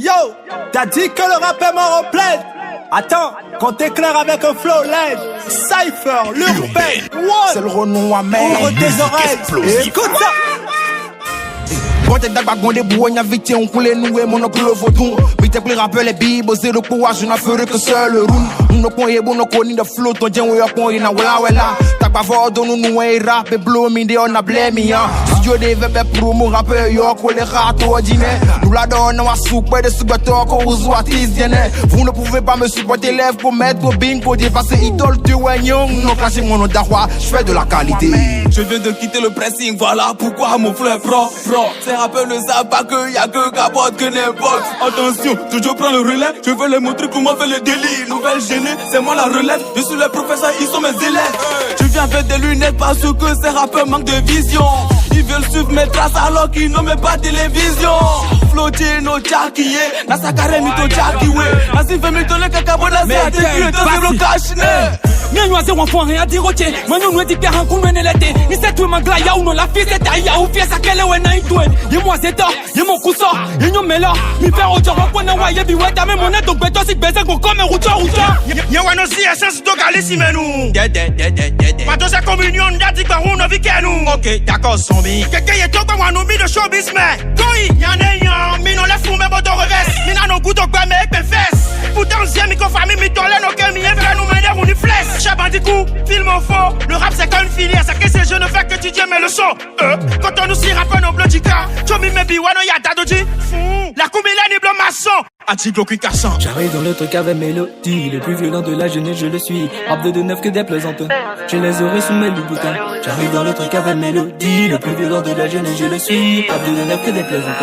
Yo, t'as dit que le rap est mort en pleine. Attends, qu'on t'éclaire avec un flow LED. Cypher, l'urbain, c'est le renom à mer. Ouvre tes oreilles et écoute ça. Quand t'es d'accord, des bouilles, vite, on coule nous et mon oncle vaudou. Vite, plus rappel les bibos, c'est le pouvoir, je n'en ferai que seul le room. Nous ne bon, nous connaissons de flot, on dit, on y a point, in a wella. T'as pas fort, nous, rap et blow, minde, on a blêmé, hein. Studio des vébés promo, rappeur, yo, qu'on les rats ordinaires. Nous la donnons à souper de sous-bateaux, qu'on vous artisanais. Vous ne pouvez pas me supporter, lève pour mettre au bingo, dépasser idole, tu es young. Non, classer mon nom d'arroi, je fais de la qualité. Je viens de quitter le pressing, voilà pourquoi mon frère pro. Ces rappeurs ne savent pas qu'il y a que capote que n'importe. Attention, toujours prends le relais, je veux les montrer comment faire le délit. Nouvelle gênée, c'est moi la relève, je suis le professeur, ils sont mes élèves. Je viens avec des lunettes parce que ces rappeurs manquent de vision. Ils veulent suivre mes traces alors qu'ils n'ont même pas de télévision. Flotter nos tchakiye, na sakare mito tchakiwe. Ainsi fait me donner kakabona, c'est à tes pieds, dans le cachine. Mien nous a enfant rien dire rotier. Manu nous dit père un coup nous l'été. Ni c'est tout mangla ya ou non la fille c'est ya ou fille ça qu'elle est na itoué. Yé moi c'est tort, yé mon cousso, yé nous mela. Mi faire au job pour na wa yé bi ouais ta même monnaie donc béton si baiser go comme roucha. Yé wa no si essence do galisi menu. Pas de sa communion d'ati par on vi kenu. OK, d'accord zombie. Quelqu'un y est tombé wa no mi de showbiz mais. Koi, yan mi non la fou mais bon de revers. Mi na no goût donc pas mais fesse. Pourtant j'ai mi ko famille mi tolé no que mi est nous mener ou ni flèche. Chabandikou, film en faux. Le rap c'est comme une filière, c'est que ces jeux ne fait que étudier mes leçons. Quand on nous s'y rappelle nos bloquika, Chomi mebi wano yata doji. La coumila ni blanc maçon. Antiglo qui cassant. J'arrive dans le truc avec mélodie, le plus violent de la jeunesse je le suis. Rap de neuf que des plaisantes, j'ai les oreilles sous mes loups-boutins. J'arrive dans le truc avec mélodie, le plus violent de la jeunesse je le suis. Rap de neuf que des plaisantes,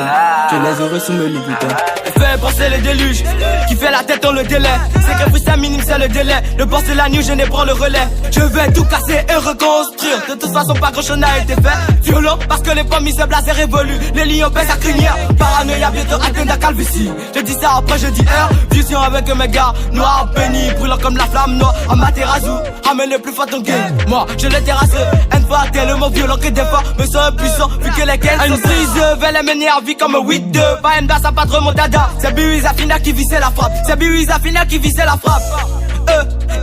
j'ai les oreilles sous mes loups-boutins. Fais penser les déluges, qui fait la tête dans le délai. C'est que freestyle minime c'est le délai. Le boss c'est la news, je n'ai prends le relais. Je vais tout casser et reconstruire. De toute façon pas grand chose n'a été fait. Violent parce que les pommes se blasent et révolus. Les lions baissent à crinière. Paranoïa bientôt atteint la calvitie. Je dis ça après je dis R. Vision avec mes gars. Noir béni, brûlant comme la flamme noire. Amaterasu, ramène le plus fort ton game. Moi je les terrasse. Une fois tellement violent que des fois me sens impuissant. Vu que les caisses une prise vais les mener à vie comme 8-2. Pas Mda ça pas trop mon dada. C'est Biwiza Fina qui visait la frappe. C'est Biwiza Fina qui visait la frappe.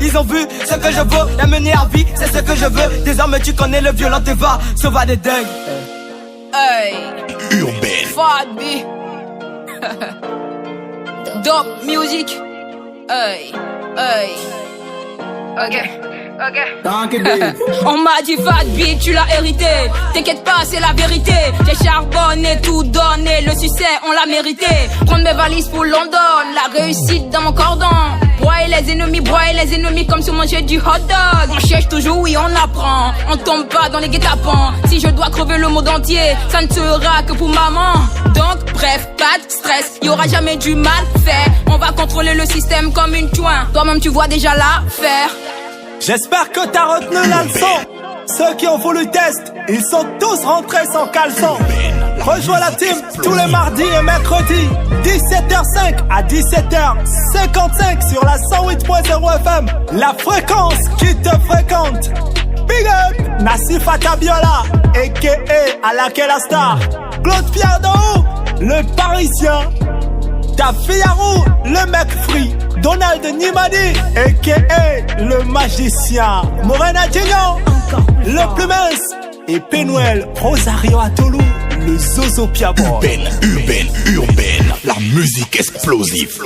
Ils ont vu ce que je veux, la mener à vie, c'est ce que je veux. Désormais tu connais le violent, t'es va, sauva des dingues. Hey, Urbain, Fad B, Dope Music. Hey, hey, ok. On m'a dit Fad B, tu l'as hérité. T'inquiète pas, c'est la vérité. J'ai charbonné, tout donné. Le succès, on l'a mérité. Prendre mes valises pour London. La réussite dans mon cordon. Broyer les ennemis comme si on mangeait du hot dog. On cherche toujours, oui, on apprend. On tombe pas dans les guet-apens. Si je dois crever le monde entier, ça ne sera que pour maman. Donc, bref, pas de stress. Y aura jamais du mal fait. On va contrôler le système comme une chouin. Toi-même, tu vois déjà l'affaire. J'espère que t'as retenu la leçon. Ceux qui ont voulu test, ils sont tous rentrés sans caleçon. Rejoins la team tous les mardis et mercredis 17h05 à 17h55 sur la 108.0 FM. La fréquence qui te fréquente. Big up Nassifa Tabiola a.k.a. Alakela Star, Claude Pierre d'Haut, le Parisien, Tafiarou, le mec free, Donald Nimadi a.k.a. le magicien, Morena Gignon, le plus mince, et Penuel Rosario Atolu, le Zozo Piabo. urbaine, la musique explosive.